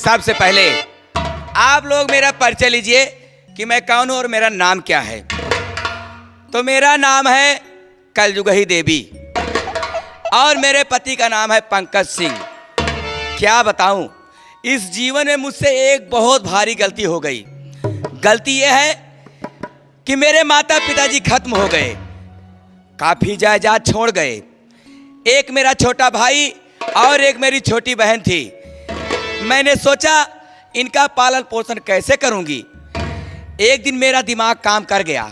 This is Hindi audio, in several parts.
सबसे पहले आप लोग मेरा परिचय लीजिए कि मैं कौन हूं और मेरा नाम क्या है। तो मेरा नाम है कलयुगी देवी और मेरे पति का नाम है पंकज सिंह। क्या बताऊं, इस जीवन में मुझसे एक बहुत भारी गलती हो गई। गलती यह है कि मेरे माता पिताजी खत्म हो गए, काफी जायदाद छोड़ गए। एक मेरा छोटा भाई और एक मेरी छोटी बहन थी। मैंने सोचा इनका पालन पोषण कैसे करूंगी। एक दिन मेरा दिमाग काम कर गया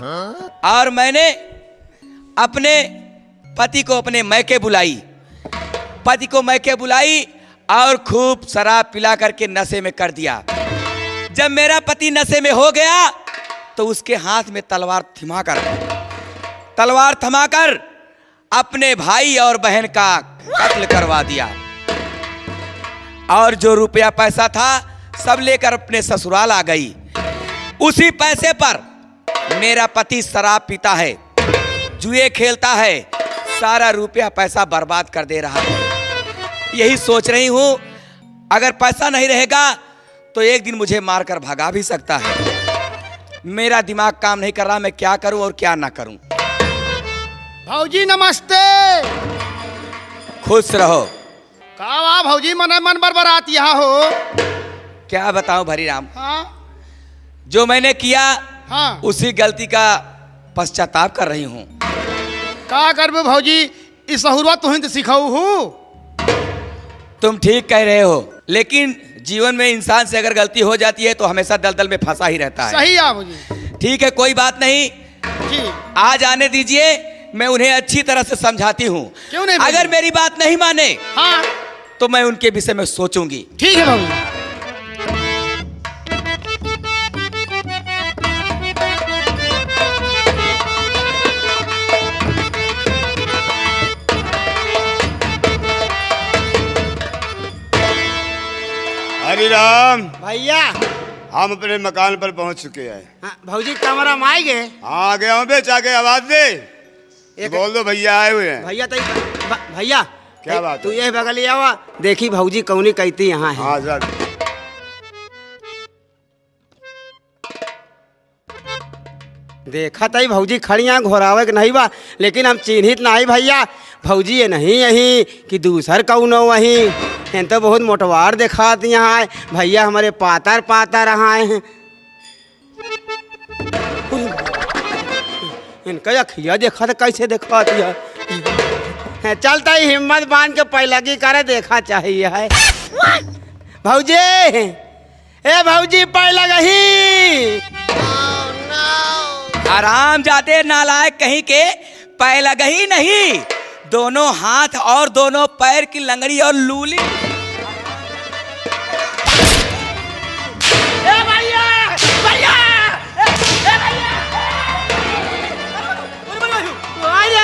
और मैंने अपने पति को अपने मैके बुलाई और खूब शराब पिला करके नशे में कर दिया। जब मेरा पति नशे में हो गया तो उसके हाथ में तलवार थमाकर अपने भाई और बहन का कत्ल करवा दिया और जो रुपया पैसा था सब लेकर अपने ससुराल आ गई। उसी पैसे पर मेरा पति शराब पीता है, जुए खेलता है, सारा रुपया पैसा बर्बाद कर दे रहा है। यही सोच रही हूं, अगर पैसा नहीं रहेगा तो एक दिन मुझे मारकर भगा भी सकता है। मेरा दिमाग काम नहीं कर रहा, मैं क्या करूं और क्या ना करूं। भौजी नमस्ते। खुश रहो। का भौजी मन बरबरात यहाँ हो। क्या बताऊं भरीराम, हाँ जो मैंने किया हाँ उसी गलती का पश्चाताप कर रही हूं। का करबे भौजी, इस सहुरवा तुहिं सिखाऊ हूँ। तुम ठीक कह रहे हो, लेकिन जीवन में इंसान से अगर गलती हो जाती है तो हमेशा दलदल में फंसा ही रहता है। सही है भौजी। ठीक है, कोई बात नहीं, जी आज आने दीजिए, मैं उन्हें अच्छी तरह से समझाती हूँ। क्यों नहीं? अगर मेरी बात नहीं माने हाँ तो मैं उनके विषय में सोचूंगी। ठीक है भौजी। हरि राम। भैया हम अपने मकान पर पहुंच चुके हैं। हाँ, भौजी कमरा में आए गए। हाँ, आ गया हूँ बेच, आके आवाज दे। बोल दो भैया आए हुए हैं। भैया भैया क्या बात तू है? ये बगल आवा, देखी भौजी कौनी कहती यहाँ है। हाँ जरा। देखा तई भौजी खड़ी यहाँ घोरावे के नहीं बा, लेकिन हम चिन्हित नहीं भैया। भौजी ये नहीं यही कि दूसर कौन हो वही। इन तो बहुत मोटवार दिखाती यहाँ है भैया, हमारे पातर रहा है। इनका अखिया देखा था कैसे देखा दिया। चलता ही हिम्मत बांध के पहलगी करे देखा चाहिए है। भौजी ए भौजी पहलगी। आराम जाते नालायक कहीं के, पैलग ही नहीं, दोनों हाथ और दोनों पैर की लंगड़ी और लूली।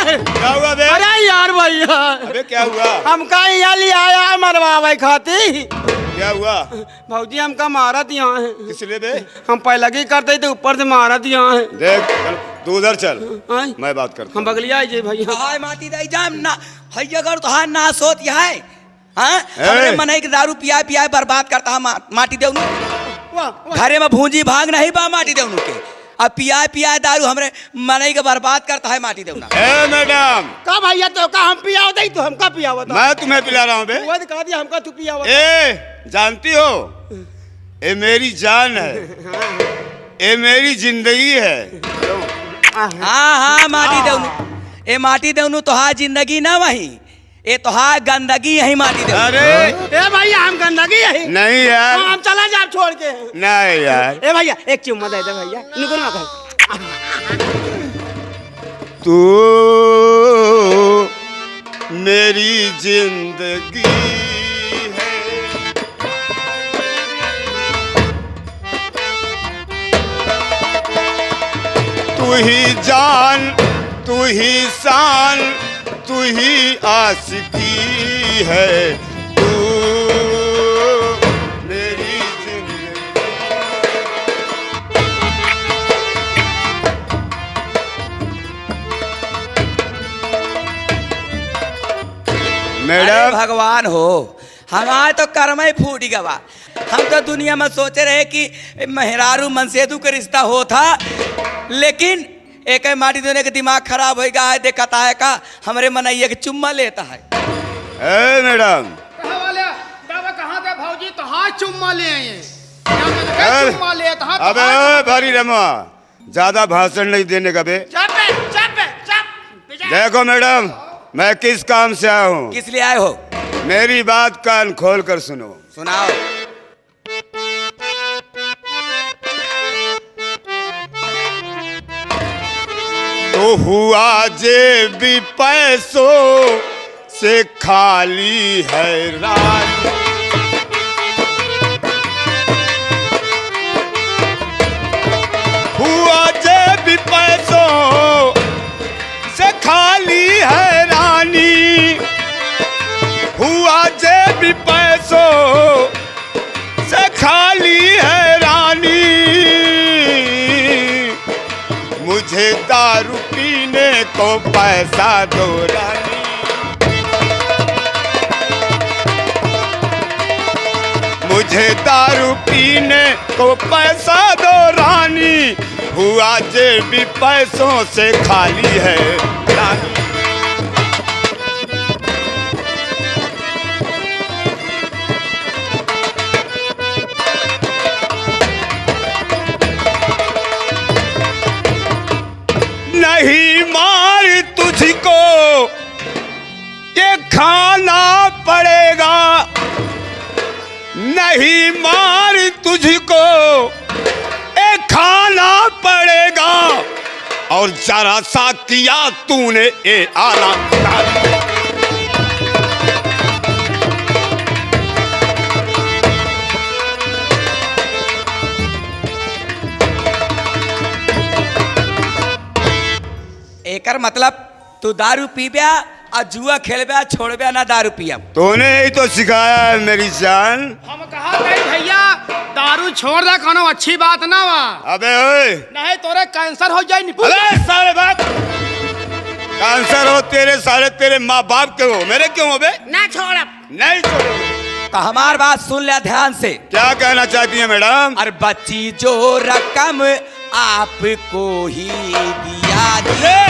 क्या हुआ बे? अरे यार भैया, अबे क्या हुआ? हमका यहाँ ले आया मरवावे खाती। क्या हुआ? भौजी हमका मारत यहाँ है। किस लिए बे? हम पहलगी करते तो ऊपर से मारत यहाँ है। देख चल, तू उधर चल, आय? मैं बात करता हम बगलिया जे भैया। हाय माटी दई जाम ना, हैया कर तो हां ना सोत है। हां, हमरे मनई के दारू पिया बर्बाद करता है माटी देउनु। घरे में भूंजी भाग नहीं बा माटी देउनु के, अब पिया दारू हमरे मनई के बर्बाद करता है माटी देउना। ए मैडम, का भैया तो का हम पियाव दई तो हमका पियाव दो। मैं तुम्हें पिला रहा हूँ बे। वो कह दिया हमका तू पियाव। ए जानती हो, ये मेरी जान है, ये मेरी जिंदगी है। हाँ माटी देउनु, ए माटी देउनु तो हा जिंदगी ना वही, ये तो हा गंदगी यही माटी देउनु। अरे ए भैया हम गंदगी यही नहीं यार, हम चला जा छोड़ के। नहीं यार। ए भैया एक चुम्मा दे दे भैया, निकल ना कर। तू मेरी जिंदगी है, तू ही जान, तू ही शान, तू ही आशिकी है। तू मेरी जिंदगी। अरे मैडम भगवान हो, हमारे तो कर्म ही फूट गवा। हम तो दुनिया में सोचे रहे कि मेहरारू मनसेदू का रिश्ता हो था, लेकिन एक माटी देने के दिमाग खराब हो गया है। देखता है का हमरे मनैया के चुम्मा लेता है। ए मैडम, कहाँ वाले बाबा कहाँ थे भौजी? तो हाँ चुम्मा ले आए। चुम्मा ले तो हाँ। अबे ओए भारी रमा, ज्यादा भाषण नहीं देने का बे। चुप देखो मैडम, मैं किस काम से आया हूँ, किस लिए आए हो? मेरी बात कान खोल कर सुनो। सुनाओ। तो हुआ जेबी पैसों से खाली है रानी, हुआ जेबी पैसों से खाली है रानी, हुआ जेबी पैसों से खाली है रानी, मुझे दारू पीने को पैसा दो रानी, मुझे दारू पीने को पैसा दो रानी, हुआ जेबी पैसों से खाली है रानी। नहीं मार तुझको ये खाना पड़ेगा, नहीं मार तुझको ये खाना पड़ेगा, और जरा सा किया तूने ये आना। एकर मतलब तू दारू पीबा और जुआ खेलबा, छोड़बा ना दारू पिया। तूने ही तो सिखाया है मेरी जान। हम कहा थे भैया दारू छोड़ दे, कोनो अच्छी बात ना वा। अबे ओए, नहीं तोरे कैंसर हो जाए। अबे सारे बात कैंसर हो तेरे, सारे तेरे माँ बाप के हो, मेरे क्यों हो बे? ना छोड़, नहीं छोड़ो। तो हमार बात सुन ले ध्यान से। क्या कहना चाहती है मैडम? और बच्ची जो रकम आपको ही दिया ले!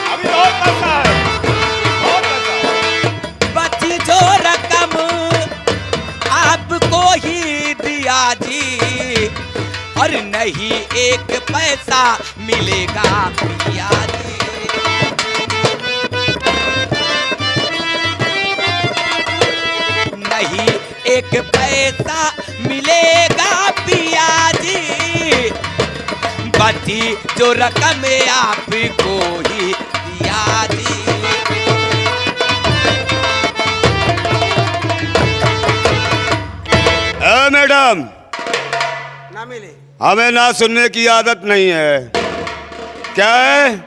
अभी और पैसा है, और पैसा है। बच्ची जो रकम आपको ही दिया जी, और नहीं एक पैसा मिलेगा पिया जी। नहीं एक पैसा मिलेगा पिया जी, बच्ची जो रकम आपको ही दिया जी। मैडम, ना मिले। हमें ना सुनने की आदत नहीं है। क्या है?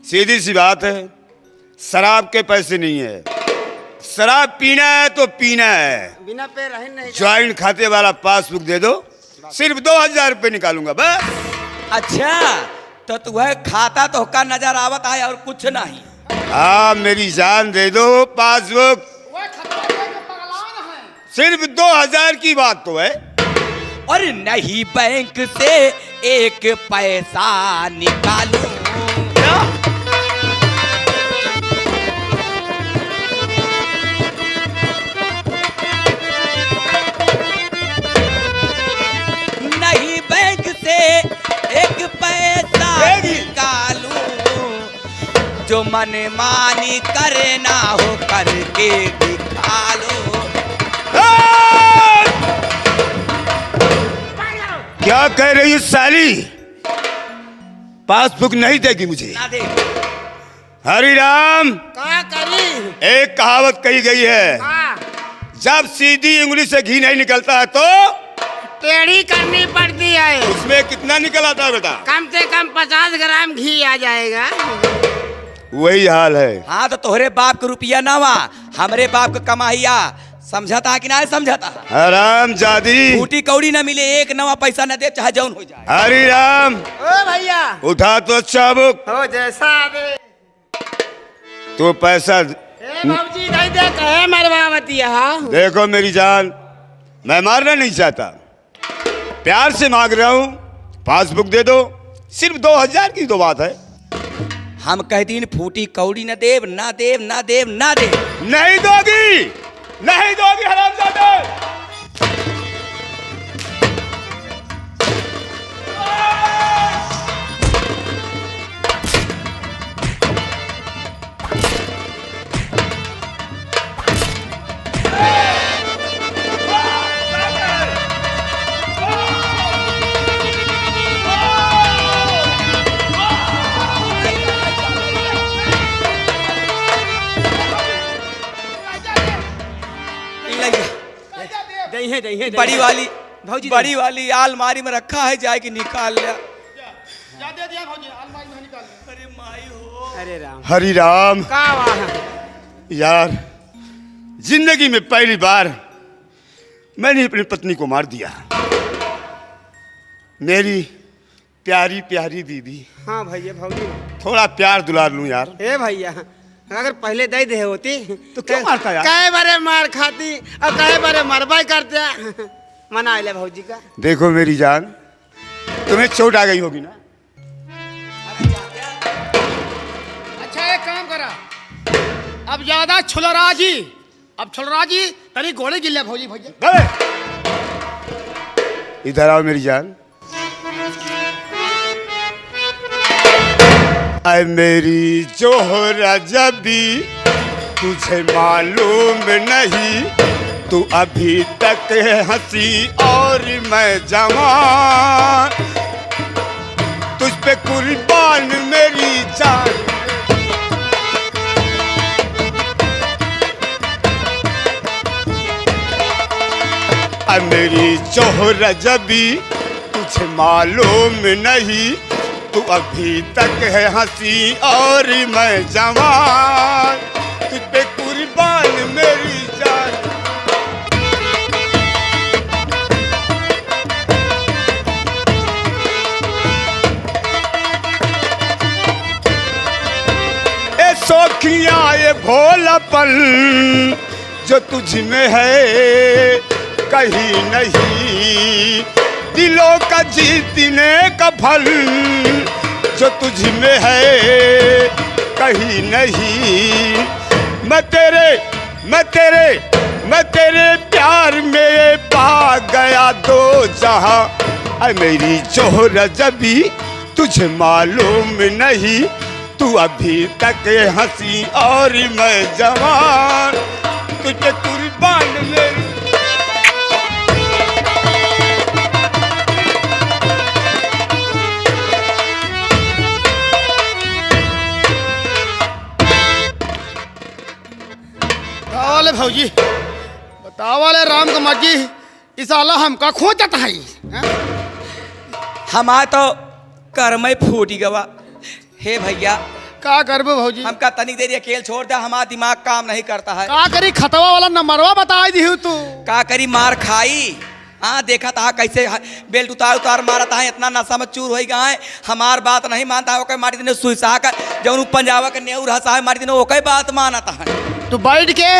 सीधी सी बात है, शराब के पैसे नहीं है। शराब पीना है तो पीना है, बिना पे रह नहीं। ज्वाइंट खाते वाला पासबुक दे दो, सिर्फ 2000 रुपये निकालूंगा बस। अच्छा, तो तुम्हें खाता तो का नजर आवत है और कुछ नहीं। हाँ मेरी जान, दे दो पासबुक, सिर्फ 2000 की बात तो है। और नहीं बैंक से एक पैसा निकालूं। नहीं बैंक से एक पैसा निकालूं, जो मन मानी करे ना हो करके दिखा लो। क्या कह रही है साली? पासबुक नहीं देगी मुझे? ना दे। हरि राम, क्या करी? एक कहावत कही गई है, जब सीधी उंगली से घी नहीं निकलता है तो टेढ़ी करनी पड़ती है। उसमें कितना निकल आता है बेटा? कम से कम 50 ग्राम घी आ जाएगा। वही हाल है। हाँ तो तोहरे बाप के रुपया ना वा, हमरे बाप का कमाइया। समझता कि ना समझता? हराम जादी, बूटी कौड़ी ना मिले, एक नवा पैसा न दे, चाहे जौन हो जाए। हरि राम, ओ भैया उठा तो चाबुक। हो जैसा दे। तो पैसा ए भाऊजी नहीं देख है मरवावती है। देखो मेरी जान, मैं मारना नहीं चाहता, प्यार से मांग रहा हूँ, पासबुक दे दो, सिर्फ 2000 की तो बात है। हम कह दिन फूटी कौड़ी न देव ना देव ना देव ना देव। नहीं दोगी, नहीं दोगी हरामजादे। बड़ी वाली भाऊजी बड़ी वाली अलमारी में रखा है, जाए कि निकाल लिया। अरे माई हो, अरे राम हरि राम। का वहाँ यार, जिंदगी में पहली बार मैंने अपनी पत्नी को मार दिया। मेरी प्यारी प्यारी बीबी, हाँ भैया भाऊजी थोड़ा प्यार दुलार लूं यार। ए भैया अगर पहले दे दे होती तो क्यों मारता यार? कई बारे मार खाती और कई बारे मरबाई करते। मना ले भाऊजी का। देखो मेरी जान, तुम्हें चोट आ गई होगी ना? अच्छा एक काम करा, अब ज्यादा छुलराजी, अब छुलराजी तनी गोले गिल्ले भौजी भैया। गए। इधर आओ मेरी जान। ऐ मेरी जोहरा जबी, तुझे मालूम नहीं, तू अभी तक है हंसी और मैं जवान, तुझ पे कुर्बान मेरी जान। ऐ मेरी जोहरा जबी, तुझे मालूम नहीं, तू अभी तक है हंसी और मैं जवान, तुझ पे कुर्बान मेरी जान। ए सौखियाँ ये भोलापन जो तुझ में है कहीं नहीं, दिलों का जीतने का फल जो तुझ में है कहीं नहीं। मैं तेरे प्यार में पा गया दो जहां, ऐ मेरी जोहरा जबी, तुझे मालूम नहीं, तू अभी तक हंसी और मैं जवान, तुझे कुर्बान मेरी। बतावले भौजी, बतावले राम कमर जी, इस आला हमका खोजत है। हमार तो कर्म फूटी गवा। हे भैया, का करबो भौजी? हमका तनिक देर अकेले छोड़ दे, हमारा दिमाग काम नहीं करता है। का करी, खतवा वाला नंबरवा बता दी तू। का करी, मार खाई। हाँ देखा था कैसे बेल्ट उतार उतार मारा था, इतना नशा में चूर हो गया है। हमार बात नहीं मानता है, मारी दिन सुईसा कर जब पंजाबा के नेऊर हंसा है, मारी दिन ओके बात मानता है। तू बैठ के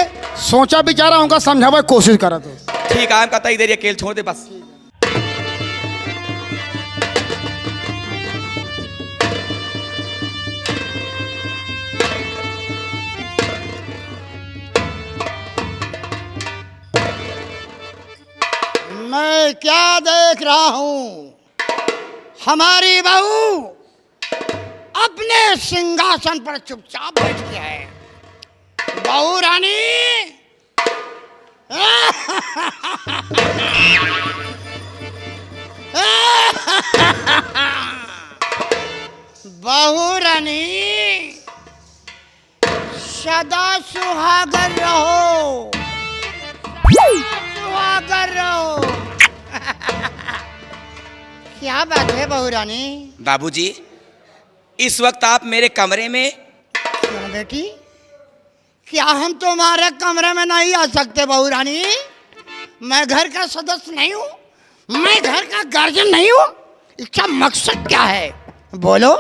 सोचा विचारा उनका समझावे कोशिश करा तो। ठीक है, हम कहता इधर अकेले छोड़ दे बस। मैं क्या देख रहा हूँ, हमारी बहू अपने सिंहासन पर चुपचाप बैठी है। बहू रानी, बहू रानी, सदा सुहागर रहो, सुहागर रहो। क्या बात है बहू रानी? बाबूजी, इस वक्त आप मेरे कमरे में। क्यों बेटी, क्या हम तुम्हारे कमरे में नहीं आ सकते बहू रानी? मैं घर का सदस्य नहीं हूँ, मैं घर का गार्जियन नहीं हूँ। इसका मकसद क्या है, बोलो।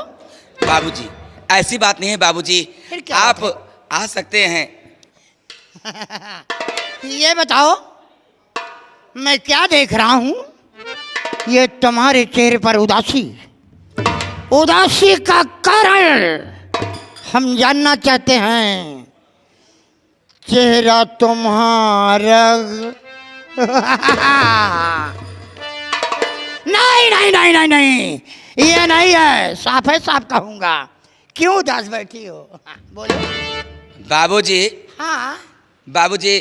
बाबूजी, ऐसी बात नहीं है बाबूजी, फिर क्या आप बात आ सकते हैं, ये बताओ मैं क्या देख रहा हूं? ये तुम्हारे चेहरे पर उदासी, उदासी का कारण हम जानना चाहते हैं। चेहरा तुम्हारा नहीं नहीं नहीं नहीं नहीं, ये नहीं है, साफ है साफ कहूंगा। क्यों उदास बैठी हो? बोलो। बाबूजी, हाँ बाबूजी,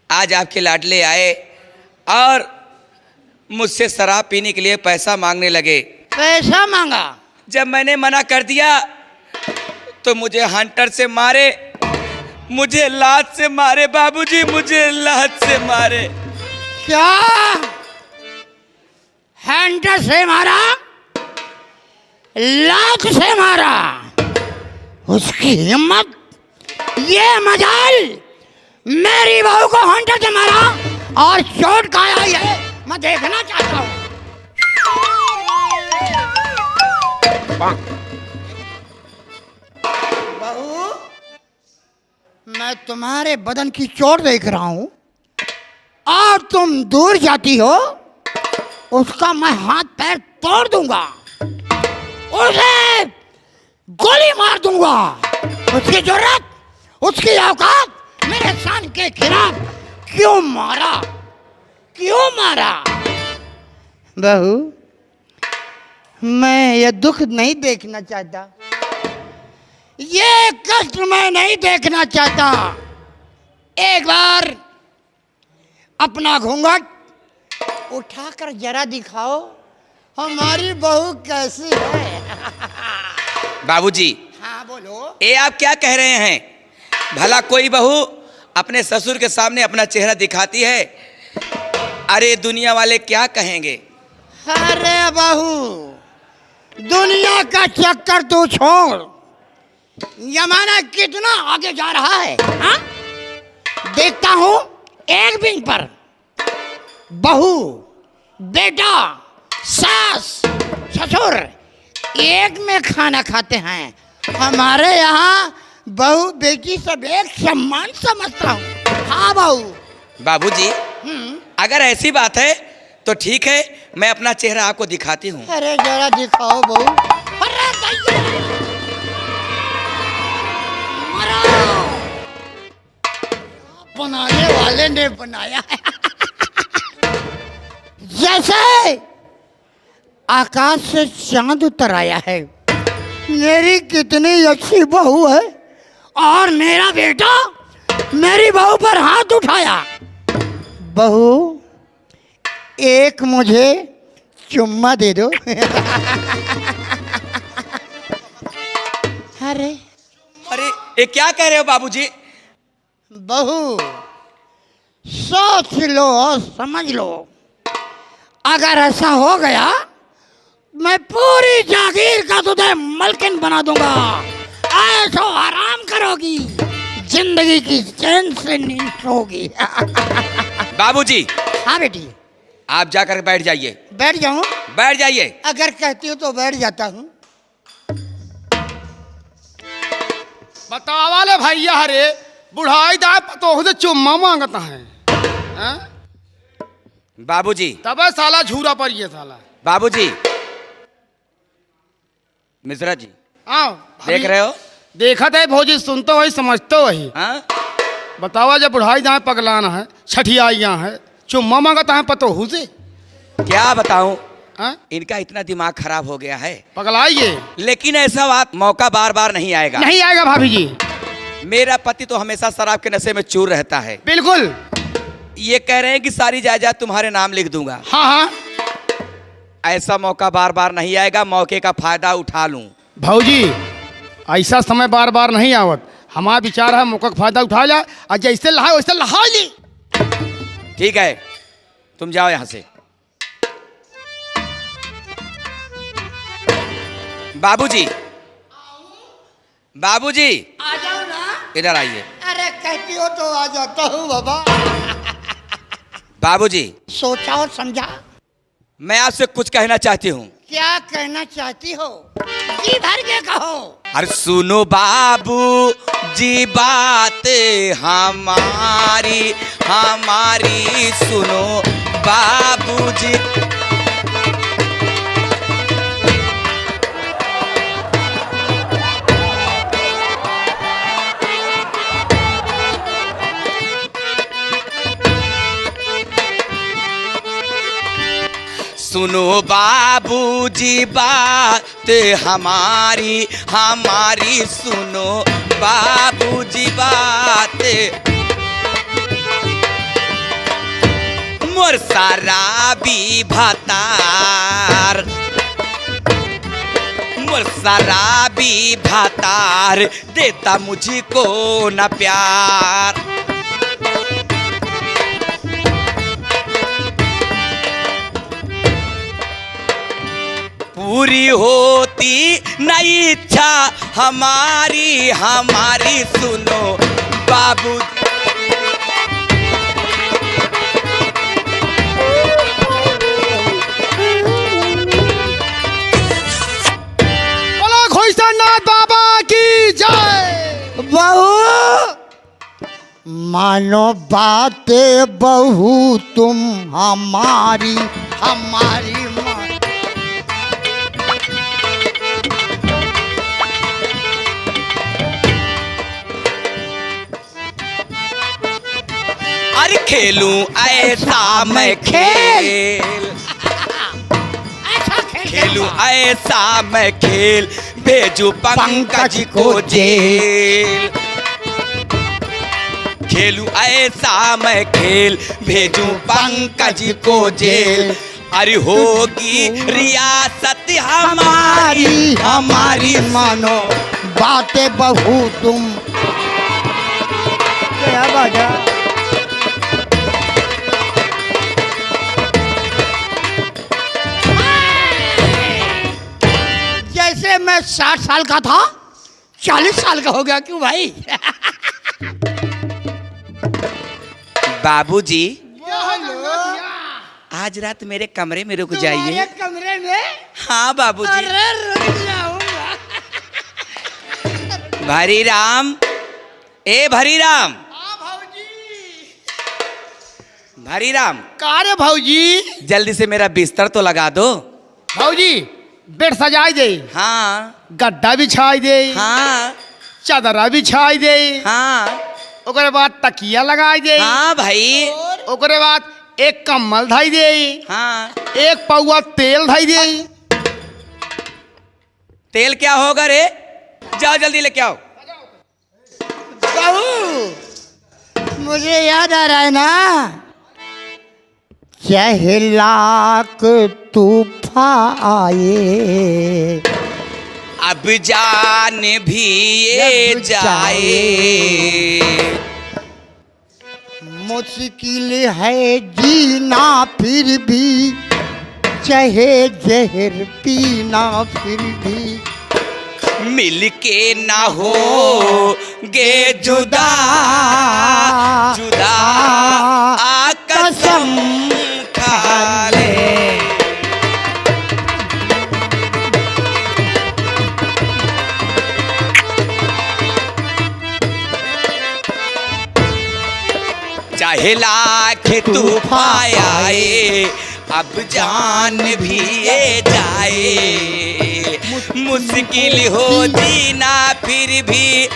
आज आपके लाडले आए और मुझसे शराब पीने के लिए पैसा मांगने लगे। पैसा मांगा? जब मैंने मना कर दिया तो मुझे हंटर से मारे, मुझे लात से मारे बाबूजी, मुझे लात से मारे। क्या हैंडर से मारा? लात से मारा? उसकी हिम्मत, ये मजाल, मेरी बहू को हंटर से मारा और चोट खाया है, मैं देखना चाहता हूँ। बहू, मैं तुम्हारे बदन की चोट देख रहा हूं और तुम दूर जाती हो, उसका मैं हाथ पैर तोड़ दूंगा, उसे गोली मार दूंगा। उसकी जरूरत, उसकी औकात मेरे शान के खिलाफ क्यों मारा, क्यों मारा? बहू, मैं ये दुख नहीं देखना चाहता, ये कष्ट मैं नहीं देखना चाहता। एक बार अपना घूंघट उठाकर जरा दिखाओ, हमारी बहू कैसी है। बाबूजी, हाँ बोलो। ये आप क्या कह रहे हैं? भला कोई बहू अपने ससुर के सामने अपना चेहरा दिखाती है? अरे दुनिया वाले क्या कहेंगे? अरे बहू, दुनिया का चक्कर तू छोड़, जमाना कितना आगे जा रहा है। हाँ? देखता हूं एक दिन पर बहू, बेटा, सास, ससुर एक में खाना खाते हैं। हमारे यहाँ बहू बेटी सब एक सम्मान समझता हूँ। हाँ बहू। बाबूजी, अगर ऐसी बात है तो ठीक है, मैं अपना चेहरा आपको दिखाती हूँ। अरे जरा दिखाओ बहू। अरे दैया! मरो! बनाने वाले ने बनाया है। जैसे आकाश से चांद उतर आया है। मेरी कितनी अच्छी बहू है और मेरा बेटा मेरी बहू पर हाथ उठाया। बहू, एक मुझे चुम्मा दे दो। अरे अरे ये क्या कह रहे हो बाबूजी? बहू, सोच लो और समझ लो, अगर ऐसा हो गया मैं पूरी जागीर का तुझे मलकिन बना दूंगा। ऐसो आराम करोगी, जिंदगी की चैन से नींद सोगी। बाबूजी, हाँ बेटी। आप जाकर बैठ जाइए। बैठ जाऊं? बैठ जाइए। अगर कहती हो तो बैठ जाता हूँ। बतावा ले भैया, हरे बुढ़ाई दा पतोह से चुम्मा मांगता है, हैं? बाबूजी, तबे साला झूरा पर ये साला। बाबूजी, मिश्रा जी, आओ देख रहे हो? देखा थे भौजी, सुनते वही समझते वही। हाँ? बतावा जब बुढ़ाई दाए पगलाना है, छठियाइया है, चुम्मा मांगता है पतोहू से। क्या बताऊं, हैं? इनका इतना दिमाग खराब हो गया है। पगलाइए। लेकिन ऐसा बात मौका बार बार नहीं आएगा। नहीं आएगा भाभी जी। मेरा पति तो हमेशा शराब के नशे में चूर रहता है। बिल्कुल। ये कह रहे हैं कि सारी जायदाद तुम्हारे नाम लिख दूंगा। हाँ हाँ। ऐसा मौका बार बार नहीं आएगा, मौके का फायदा उठा लूं। भौजी, ऐसा समय बार बार नहीं आवत। हमारा विचार है मौका का फायदा उठा लिया और जैसे लहा वैसे लहा ली। ठीक है, तुम जाओ यहां से। बाबूजी, बाबूजी, आ जाओ ना। इधर आइए। अरे कहती हो तो आ जाता हूँ बाबा। बाबूजी, सोचा और समझा। मैं आपसे कुछ कहना चाहती हूँ। क्या कहना चाहती हो? जी भर के कहो। अरे सुनो बाबू, जी बात हमारी हमारी सुनो बाबूजी। सुनो बाबूजी बात हमारी हमारी सुनो बाबूजी बात। मोर शराबी भातार मोर शराबी भातार देता मुझको न प्यार। पूरी होती नहीं इच्छा हमारी हमारी सुनो बाबू। बोलो घोषणानाथ बाबा की जय। बहू मानो बातें बहू तुम हमारी हमारी अरे खेलूं ऐसा मैं खेल खेलूं ऐसा मैं खेल भेजू पंकज को जेल। खेलूं ऐसा मैं खेल भेजू पंकज को जेल। अरे होगी रियासत हमारी हमारी मानो बातें बहू तुम। क्या बाजा जैसे मैं 60 साल का था 40 साल का हो गया। क्यों भाई? बाबूजी आज रात मेरे कमरे में रुक जाइए। कमरे में? हाँ बाबूजी। अरे रुक जाऊंगा। भरी राम ए भरी राम हाँ भाऊजी। भरी राम कार्य भाऊजी जल्दी से मेरा बिस्तर तो लगा दो। भाऊजी बेड सजाई दे। हाँ गड्ढा बिछाई दे। हाँ चादरा बिछाई दे। हाँ ओकरे बाद तकिया लगाई दे। हाँ भाई। ओकरे बाद एक कम्बल धाई दे। हाँ एक पौवा तेल धाई दे। तेल क्या होगा रे? जाओ जल्दी लेके आओ। बहू मुझे याद आ रहा है ना, चाहे लाख तूफान आए अब जान भी ये जब जाए। मुश्किल है जीना फिर भी, चाहे जहर पीना फिर भी, मिल के ना हो गे जुदा जुदा आ कसम खा ले। चाहे लाख तूफान आए अब जान भी ये जाए। मुश्किल हो जीना फिर भी,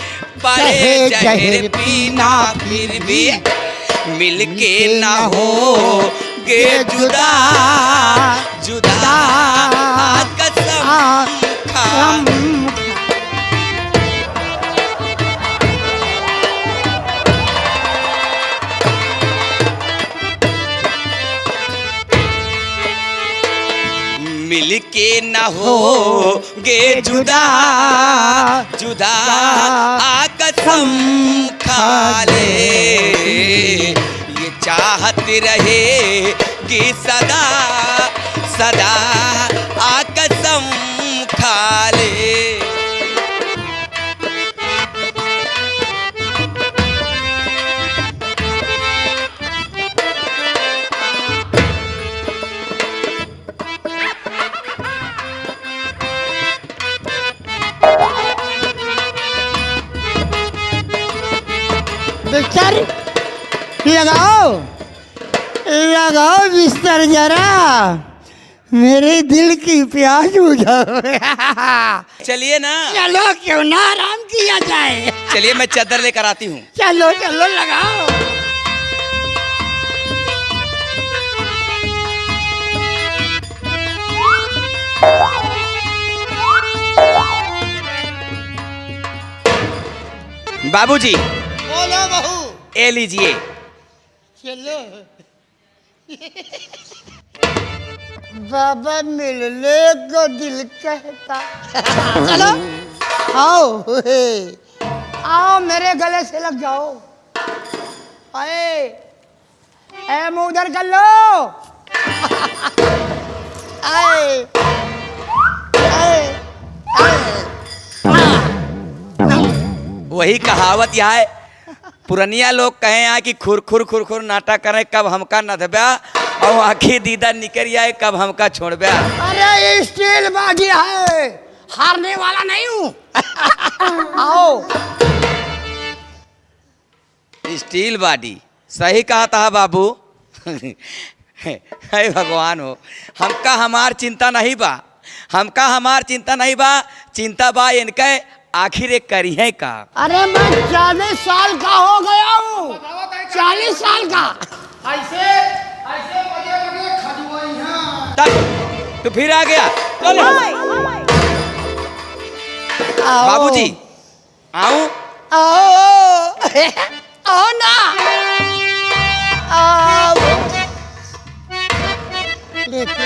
पड़े जहर पीना फिर भी, मिल के ना हो गे जुदा जुदा कसम खा। मिल के ना हो गे जुदा जुदा आ कसम खा ले। ये चाहत रहे कि सदा सदा आ कसम खा ले। बिस्तर लगाओ, लगाओ बिस्तर जरा, मेरे दिल की प्यास बुझाओ। चलिए ना, चलो क्यों ना आराम किया जाए। चलिए मैं चादर लेकर आती हूँ। चलो चलो लगाओ। बाबूजी, बोलो बहू। ये लीजिए। चलो। बाबा मिलने को दिल कहता। चलो आओ, आओ मेरे गले से लग जाओ। आए मुंह उधर कर लो। आए आए वही कहावत यहाँ है, पुरनिया लोग कहे यहाँ कि खुर खुर खुर खुर नाटा करें कब हमका नधब्या, और आखिर दीदा निकल आए कब हमका छोड़ ब्या। अरे ये स्टील बागी है, हारने वाला नहीं हूँ। आओ। स्टील बॉडी, सही कहा था बाबू। हे भगवान हो, हमका हमार चिंता नहीं बा, हमका हमार चिंता नहीं बा, चिंता बा इनके आखिर एक करी है का। अरे मैं 40 साल का हो गया हूँ, 40 साल का। ऐसे ऐसे मजे लगे खजुआई हैं। तब तो फिर आ गया। चलो आओ। बाबूजी, आऊं? आओ। आओ ना। आओ। देखो